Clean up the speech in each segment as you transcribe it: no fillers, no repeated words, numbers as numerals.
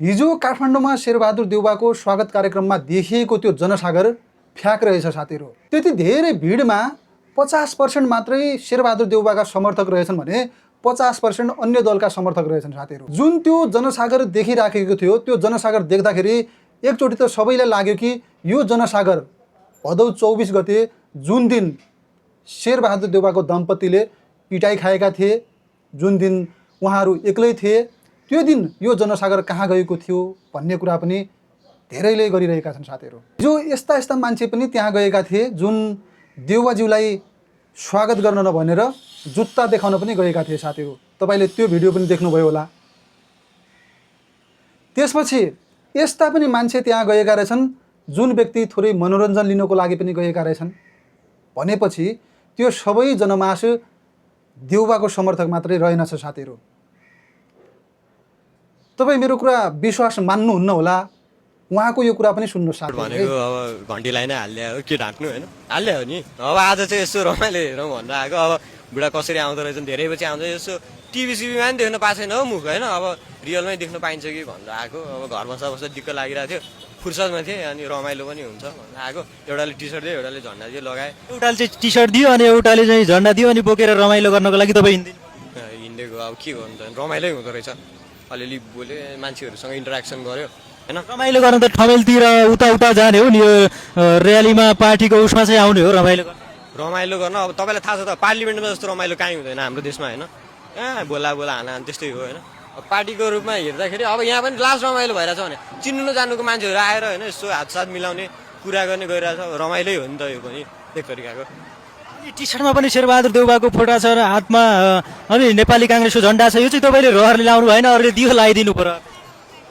हिजो काठमाडौँमा शेरबहादुर देउवाको स्वागत कार्यक्रममा देखिएको त्यो जनसागर फ्याक रहेछ साथीहरू। त्यति धेरै भिडमा 50% मात्रै शेरबहादुर देउवाका समर्थक रहेछन् भने 50% अन्य दलका समर्थक रहेछन् साथीहरू। जुन त्यो जनसागर देखिराखेको थियो, त्यो जनसागर देख्दाखेरि एकचोटि त सबैलाई लाग्यो कि यो जनसागर भदौ 24 गते जुन दिन शेरबहादुर देउवाको दम्पतिले पिटाइ खाएका थिए, जुन दिन उहाँहरू एक्लै थिए, त्यो दिन यो जनसागर कहाँ गएको थियो भन्ने कुरा पनि धेरैले गरिरहेका छन् साथीहरू। जो यस्ता यस्ता मान्छे पनि त्यहाँ गएका थिए जुन देउवाज्यूलाई स्वागत गर्न नभनेर जुत्ता देखाउन पनि गएका थिए साथीहरू। तपाईले त्यो भिडियो पनि देख्नुभयो होला। त्यसपछि यस्ता पनि मान्छे त्यहाँ गएका रहेछन् जुन व्यक्ति थोरै मनोरञ्जन लिनको लागि पनि गएका रहेछन्। भनेपछि त्यो सबै जनमास देउवाको समर्थक मात्रै रहेनछ साथीहरू। तपाईँ मेरो कुरा विश्वास मान्नुहुन्न होला, उहाँको यो कुरा पनि सुन्नु साथ भनेको। अब घन्टीलाई नै हाल्दै हो, के ढाक्नु होइन, हाल्दै हो नि। अब आज चाहिँ यसो रमाइलो हेरौँ भनेर आएको। अब बुढा कसरी आउँदो रहेछन्, धेरै पछि आउँछ। यसो टिभी पनि देख्न पाएको छैन हो मुख होइन, अब रियलमै देख्न पाइन्छ कि भनेर आएको। अब घर बस्दा बस्दा दिक्क लागिरहेको थियो, फुर्सदमा थिएँ अनि रमाइलो पनि हुन्छ भनेर आएको। एउटाले टी सर्ट दियो, एउटाले झन्डा दियो लगाए। एउटाले चाहिँ टी सर्ट दियो अनि एउटाले चाहिँ झन्डा दियो अनि बोकेर रमाइलो गर्नको लागि तपाईँ हिँडेको। अब के गर्नु त, रमाइलै हुँदो रहेछ। अलिअलि बोल्यो, मान्छेहरूसँग इन्टरेक्सन गर्यो होइन। रमाइलो गर्न त ठमेलतिर उता उता जाने हो नि, यो र्यालीमा पार्टीको उसमा चाहिँ आउने हो रमाइलो गर्न। अब तपाईँलाई थाहा छ त, पार्लिमेन्टमा जस्तो रमाइलो काहीँ हुँदैन हाम्रो देशमा होइन। बोला हाना त्यस्तै हो होइन। अब पार्टीको रूपमा हेर्दाखेरि अब यहाँ पनि लास्ट रमाइलो भइरहेछ भने चिन्नु नजानुको मान्छेहरू आएर होइन यसो हातसाथ मिलाउने कुरा गर्ने गइरहेछ। रमाइलै हो नि त यो पनि एक तरिकाको। टी सर्टमा पनि शेरबहादुर देउवाको फोटो छ र हातमा अनि नेपाली काङ्ग्रेसको झन्डा छ। यो चाहिँ तपाईँले रहरले लाउनु भएन, अरूले दियो लगाइदिनु पर्यो।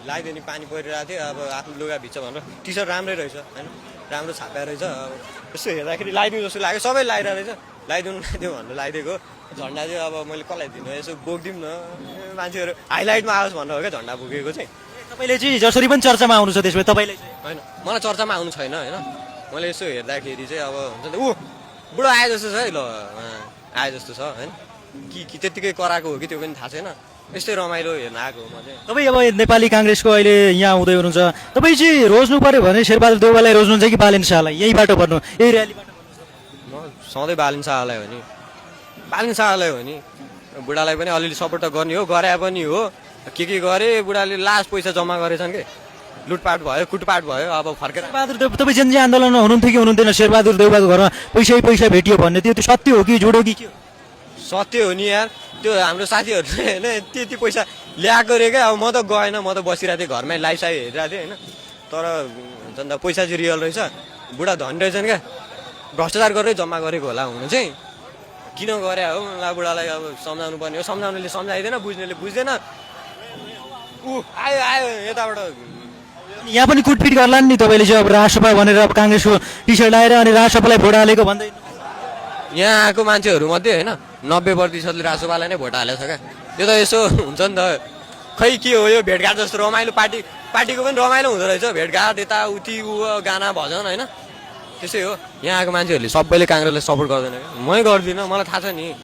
लगाइदिने पानी परिरहेको थियो, अब आफ्नो लुगा भिज्छ भनेर। टी सर्ट राम्रै रहेछ होइन, राम्रो छापा रहेछ। अब यसो हेर्दाखेरि लगाइदिउँ जस्तो लाग्यो, सबै लगाइरहेको रहेछ। लगाइदिउँ भनेर लगाइदिएको झन्डा चाहिँ। अब मैले कसलाई दिनु, यसो बोकिदिउँ न, मान्छेहरू हाइलाइटमा आओस् भनेर हो क्या झन्डा बोकेको चाहिँ। तपाईँले चाहिँ जसरी पनि चर्चामा आउनु छ त्यसमा तपाईँले होइन, मलाई चर्चामा आउनु छैन होइन। मैले यसो हेर्दाखेरि चाहिँ अब हुन्छ नि, ऊ बुढो आए जस्तो छ है, ल आए जस्तो छ होइन। कि त्यत्तिकै कराएको हो कि त्यो पनि थाहा छैन। यस्तै रमाइलो हेर्न आएको म चाहिँ। तपाईँ अब नेपाली काङ्ग्रेसको अहिले यहाँ हुँदै हुनुहुन्छ, तपाईँ चाहिँ रोज्नु पऱ्यो भने शेरबहादुर देउवालाई रोज्नुहुन्छ कि बालेन शाहलाई? यहीबाट भन्नु, यही र्यालीबाट म सधैँ बालेन शाहलाई हो नि, बालेन शाहलाई हो नि। बुढालाई पनि अलिअलि सपोर्ट त गर्ने हो, गरे पनि हो। के गरे बुढाले लास्ट पैसा जम्मा गरेछन् कि लुटपाट भयो, कुटपाट भयो। अब फर्केर शेरबहादुर देउवा तपाईँ जेनजी आन्दोलनमा हुनुहुन्थ्यो कि हुनुहुन्थेन? शेरबहादुर देउवाको घरमा पैसा भेटियो भन्ने त्यो सत्य हो कि झुडो कि के हो? सत्य हो नि यार। त्यो हाम्रो साथीहरूले होइन त्यति पैसा ल्याएको रे क्या। अब म त गएन, म त बसिरहेको थिएँ घरमै, लाइभ साइभ हेरिरहेको थिएँ होइन। तर हुन्छ नि त पैसा चाहिँ रियल रहेछ। बुढा धनी रहेछन् क्या, भ्रष्टाचार गरेर जम्मा गरेको होला हुनु चाहिँ। किन गरे हो मलाई बुढालाई अब सम्झाउनु पर्ने हो। सम्झाउनेले सम्झाइदिएन, बुझ्नेले बुझ्दैन। ऊ आयो यताबाट। यहाँ पनि कुटपिट गर्ला नि तपाईँले चाहिँ अब राष्ट्रपा भनेर अब काङ्ग्रेसको टी सर्ट लगाएर अनि राष्ट्रपालाई भोट हालेको भन्दै। यहाँ आएको मान्छेहरू मध्ये होइन 90% राष्ट्रपालाई नै भोट हालेको छ क्या। त्यो त यसो हुन्छ नि त, खै के हो यो भेटघाट जस्तो रमाइलो। पार्टीको पनि रमाइलो हुँदो रहेछ, भेटघाट यताउति गाना भजन होइन। त्यसै हो। यहाँ आएको मान्छेहरूले सबैले काङ्ग्रेसलाई सपोर्ट गर्दैन क्या। मै गर्दिनँ, मलाई थाहा छ नि।